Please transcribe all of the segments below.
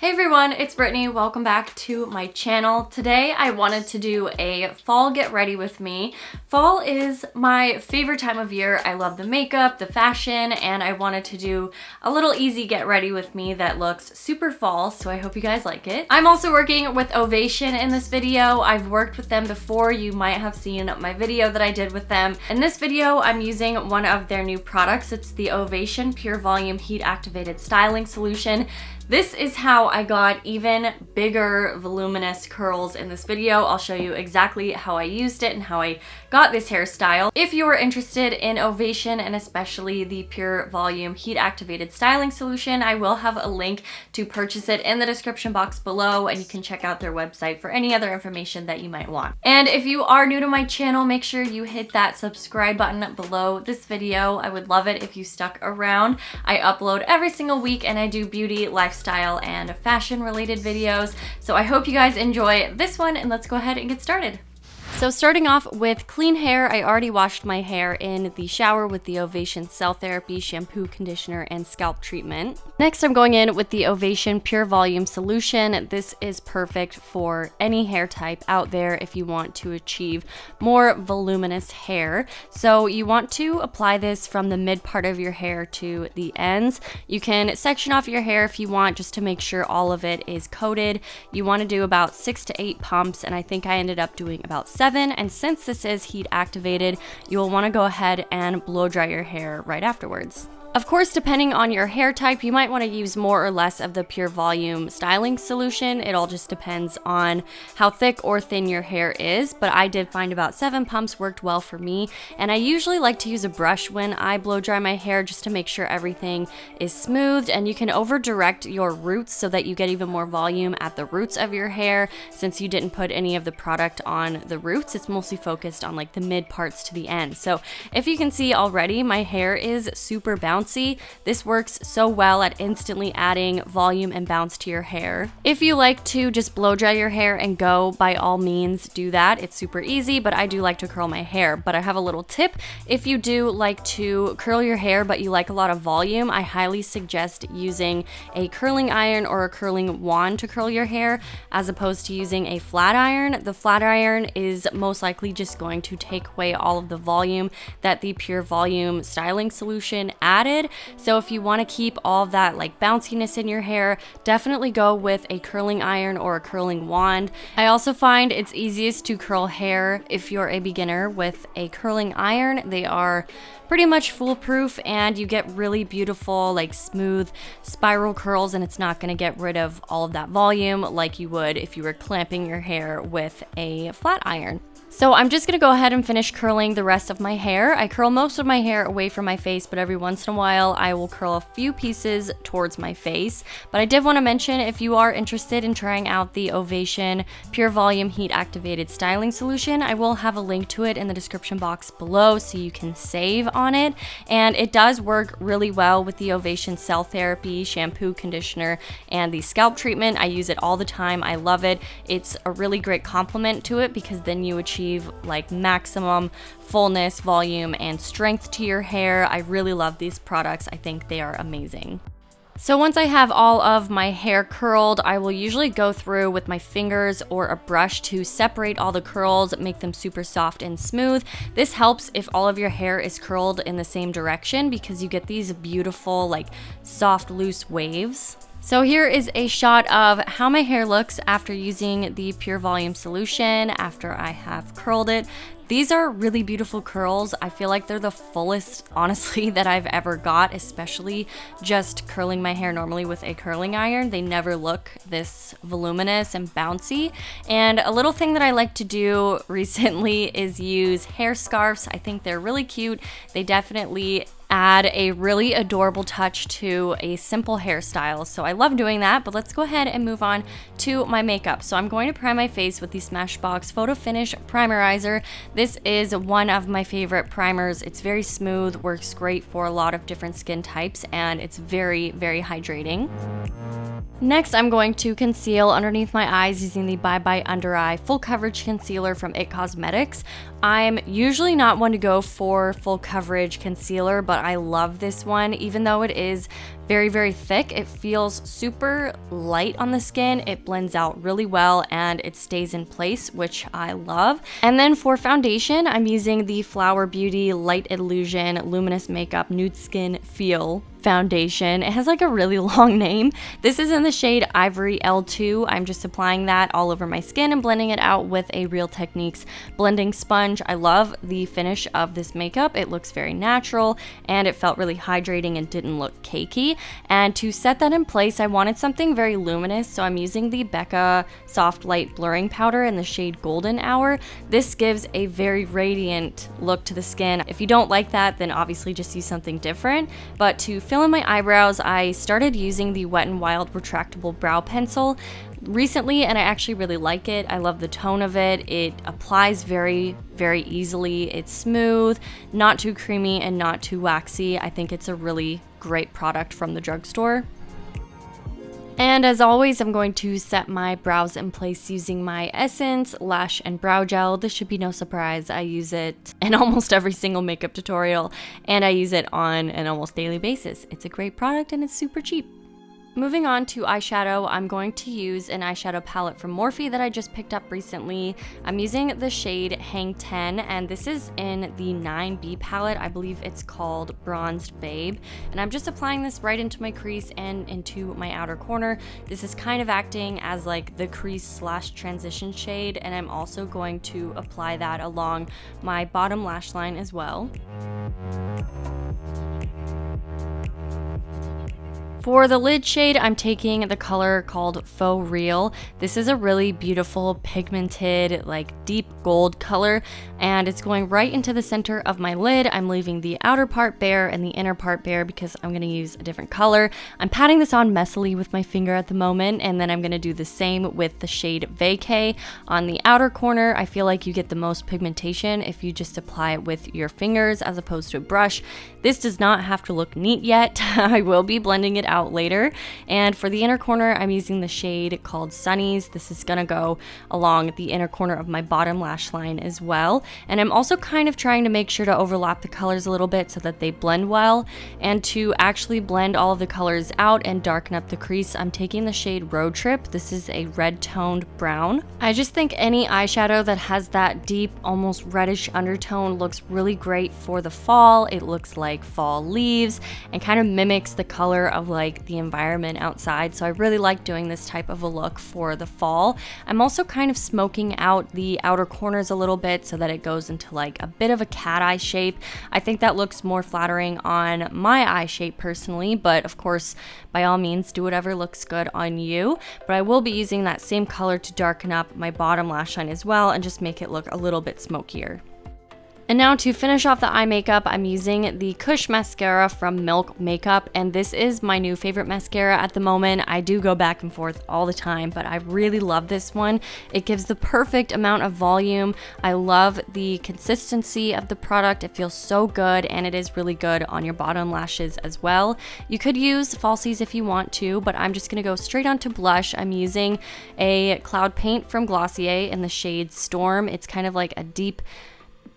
Hey everyone, it's Brittany. Welcome back to my channel. Today I wanted to do a fall get ready with me. Fall is my favorite time of year. I love the makeup, the fashion, and I wanted to do a little easy get ready with me that looks super fall, so I hope you guys like it. I'm also working with Ovation in this video. I've worked with them before. You might have seen my video that I did with them. In this video, I'm using one of their new products. It's the Ovation Pure Volume Heat Activated Styling Solution. This is how I got even bigger voluminous curls in this video. I'll show you exactly how I used it and how I got this hairstyle. If you are interested in Ovation and especially the Pure Volume Heat Activated Styling Solution, I will have a link to purchase it in the description box below, and you can check out their website for any other information that you might want. And if you are new to my channel, make sure you hit that subscribe button below this video. I would love it if you stuck around. I upload every single week and I do beauty, lifestyle, and fashion related videos. So I hope you guys enjoy this one, and let's go ahead and get started. So starting off with clean hair, I already washed my hair in the shower with the Ovation Cell Therapy Shampoo, Conditioner, and Scalp Treatment. Next, I'm going in with the Ovation Pure Volume Solution. This is perfect for any hair type out there if you want to achieve more voluminous hair. So you want to apply this from the mid part of your hair to the ends. You can section off your hair if you want, just to make sure all of it is coated. You want to do about 6 to 8 pumps, and I think I ended up doing about 7. And since this is heat activated, you will want to go ahead and blow dry your hair right afterwards. Of course, depending on your hair type, you might want to use more or less of the Pure Volume styling solution. It all just depends on how thick or thin your hair is, but I did find about 7 pumps worked well for me. And I usually like to use a brush when I blow dry my hair just to make sure everything is smoothed, and you can over direct your roots so that you get even more volume at the roots of your hair. Since you didn't put any of the product on the roots, it's mostly focused on like the mid parts to the end. So if you can see already, my hair is super bouncy. This works so well at instantly adding volume and bounce to your hair. If you like to just blow dry your hair and go, by all means do that. It's super easy, but I do like to curl my hair. But I have a little tip. If you do like to curl your hair but you like a lot of volume, I highly suggest using a curling iron or a curling wand to curl your hair as opposed to using a flat iron. The flat iron is most likely just going to take away all of the volume that the Pure Volume styling solution added. So if you want to keep all of that like bounciness in your hair, definitely go with a curling iron or a curling wand. I also find it's easiest to curl hair if you're a beginner with a curling iron. They are pretty much foolproof and you get really beautiful, like smooth spiral curls, and it's not going to get rid of all of that volume like you would if you were clamping your hair with a flat iron. So I'm just gonna go ahead and finish curling the rest of my hair. I curl most of my hair away from my face, but every once in a while I will curl a few pieces towards my face. But I did want to mention, if you are interested in trying out the Ovation Pure Volume Heat Activated Styling Solution, I will have a link to it in the description box below so you can save on it. And it does work really well with the Ovation Cell Therapy Shampoo, Conditioner, and the Scalp Treatment. I use it all the time. I love it. It's a really great complement to it because then you achieve like maximum fullness, volume, and strength to your hair. I really love these products. I think they are amazing. So once I have all of my hair curled, I will usually go through with my fingers or a brush to separate all the curls, make them super soft and smooth. This helps if all of your hair is curled in the same direction because you get these beautiful like soft loose waves. So here is a shot of how my hair looks after using the Pure Volume solution after I have curled it. These are really beautiful curls. I feel like they're the fullest, honestly, that I've ever got, especially just curling my hair normally with a curling iron. They never look this voluminous and bouncy. And a little thing that I like to do recently is use hair scarves. I think they're really cute. They definitely add a really adorable touch to a simple hairstyle. So I love doing that, but let's go ahead and move on to my makeup. So I'm going to prime my face with the Smashbox Photo Finish Primerizer. This is one of my favorite primers. It's very smooth, works great for a lot of different skin types, and it's very, very hydrating. Next, I'm going to conceal underneath my eyes using the Bye Bye Under Eye Full Coverage Concealer from IT Cosmetics. I'm usually not one to go for full coverage concealer, but but I love this one. Even though it is very, very thick, it feels super light on the skin. It blends out really well and it stays in place, which I love. And then for foundation, I'm using the Flower Beauty Light Illusion Luminous Makeup Nude Skin Feel foundation. It has like a really long name. This is in the shade Ivory L2. I'm just applying that all over my skin and blending it out with a Real Techniques blending sponge. I love the finish of this makeup. It looks very natural and it felt really hydrating and didn't look cakey. And to set that in place, I wanted something very luminous, so I'm using the Becca Soft Light Blurring Powder in the shade Golden Hour. This gives a very radiant look to the skin. If you don't like that, then obviously just use something different. But to fill in my eyebrows, I started using the Wet n Wild Retractable Brow Pencil recently, and I actually really like it. I love the tone of it. It applies very, very easily. It's smooth, not too creamy, and not too waxy. I think it's a really great product from the drugstore. And as always, I'm going to set my brows in place using my Essence Lash and Brow Gel. This should be no surprise. I use it in almost every single makeup tutorial, and I use it on an almost daily basis. It's a great product and it's super cheap. Moving on to eyeshadow, I'm going to use an eyeshadow palette from Morphe that I just picked up recently. I'm using the shade Hang 10, and this is in the 9B palette. I believe it's called Bronzed Babe. And I'm just applying this right into my crease and into my outer corner. This is kind of acting as like the crease slash transition shade, and I'm also going to apply that along my bottom lash line as well. For the lid shade, I'm taking the color called Faux Real. This is a really beautiful pigmented, like deep gold color, and it's going right into the center of my lid. I'm leaving the outer part bare and the inner part bare because I'm gonna use a different color. I'm patting this on messily with my finger at the moment, and then I'm gonna do the same with the shade Vacay on the outer corner. I feel like you get the most pigmentation if you just apply it with your fingers as opposed to a brush. This does not have to look neat yet. I will be blending it out later. And for the inner corner, I'm using the shade called Sunnies. This is gonna go along the inner corner of my bottom lash line as well. And I'm also kind of trying to make sure to overlap the colors a little bit so that they blend well. And to actually blend all of the colors out and darken up the crease, I'm taking the shade Road Trip. This is a red toned brown. I just think any eyeshadow that has that deep, almost reddish undertone looks really great for the fall. It looks like fall leaves and kind of mimics the color of like the environment outside. So I really like doing this type of a look for the fall. I'm also kind of smoking out the outer corners a little bit so that it goes into like a bit of a cat eye shape. I think that looks more flattering on my eye shape personally, but of course, by all means, do whatever looks good on you. But I will be using that same color to darken up my bottom lash line as well and just make it look a little bit smokier. And now to finish off the eye makeup, I'm using the Kush mascara from Milk Makeup, and this is my new favorite mascara at the moment. I do go back and forth all the time, but I really love this one. It gives the perfect amount of volume. I love the consistency of the product. It feels so good, and it is really good on your bottom lashes as well. You could use falsies if you want to, but I'm just gonna go straight onto blush. I'm using a Cloud Paint from Glossier in the shade Storm. It's kind of like a deep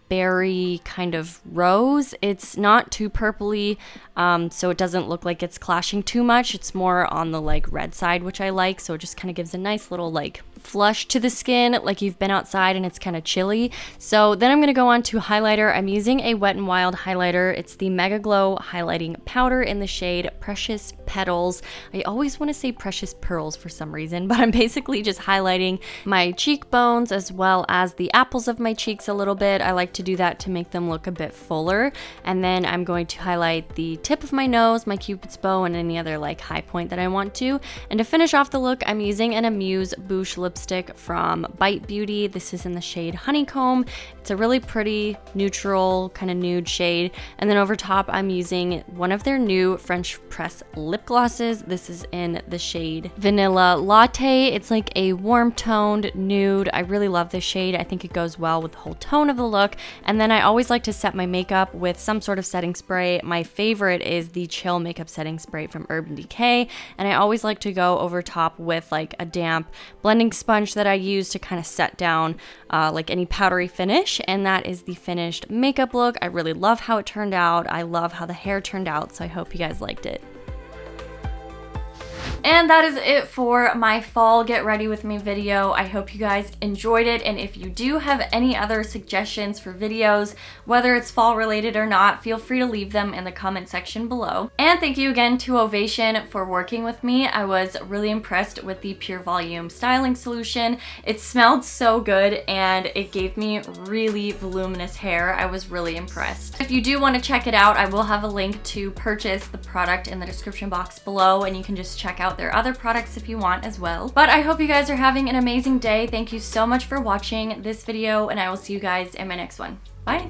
berry kind of rose. It's not too purpley, so it doesn't look like it's clashing too much. It's more on the like red side, which I like, so it just kind of gives a nice little like flush to the skin, like you've been outside and it's kind of chilly. So then I'm gonna go on to highlighter. I'm using a Wet n Wild highlighter. It's the Mega Glow highlighting powder in the shade Precious Petals. I always want to say Precious Pearls for some reason, but I'm basically just highlighting my cheekbones as well as the apples of my cheeks a little bit. I like to do that to make them look a bit fuller. And then I'm going to highlight the tip of my nose, my Cupid's bow, and any other like high point that I want to. And to finish off the look, I'm using an Amuse Bouche lipstick from Bite Beauty. This is in the shade Honeycomb. It's a really pretty neutral kind of nude shade. And then over top, I'm using one of their new French press lip glosses. This is in the shade Vanilla Latte. It's like a warm toned nude. I really love this shade. I think it goes well with the whole tone of the look. And then I always like to set my makeup with some sort of setting spray. My favorite is the Chill Makeup Setting Spray from Urban Decay. And I always like to go over top with like a damp blending sponge that I use to kind of set down like any powdery finish. much, and that is the finished makeup look. I really love how it turned out. I love how the hair turned out, so I hope you guys liked it. And that is it for my fall get ready with me video. I hope you guys enjoyed it, and if you do have any other suggestions for videos, whether it's fall related or not, feel free to leave them in the comment section below. And thank you again to Ovation for working with me. I was really impressed with the Pure Volume styling solution. It smelled so good and it gave me really voluminous hair. I was really impressed. If you do want to check it out, I will have a link to purchase the product in the description box below, and you can just check out their other products if you want as well. But I hope you guys are having an amazing day. Thank you so much for watching this video, and I will see you guys in my next one. Bye!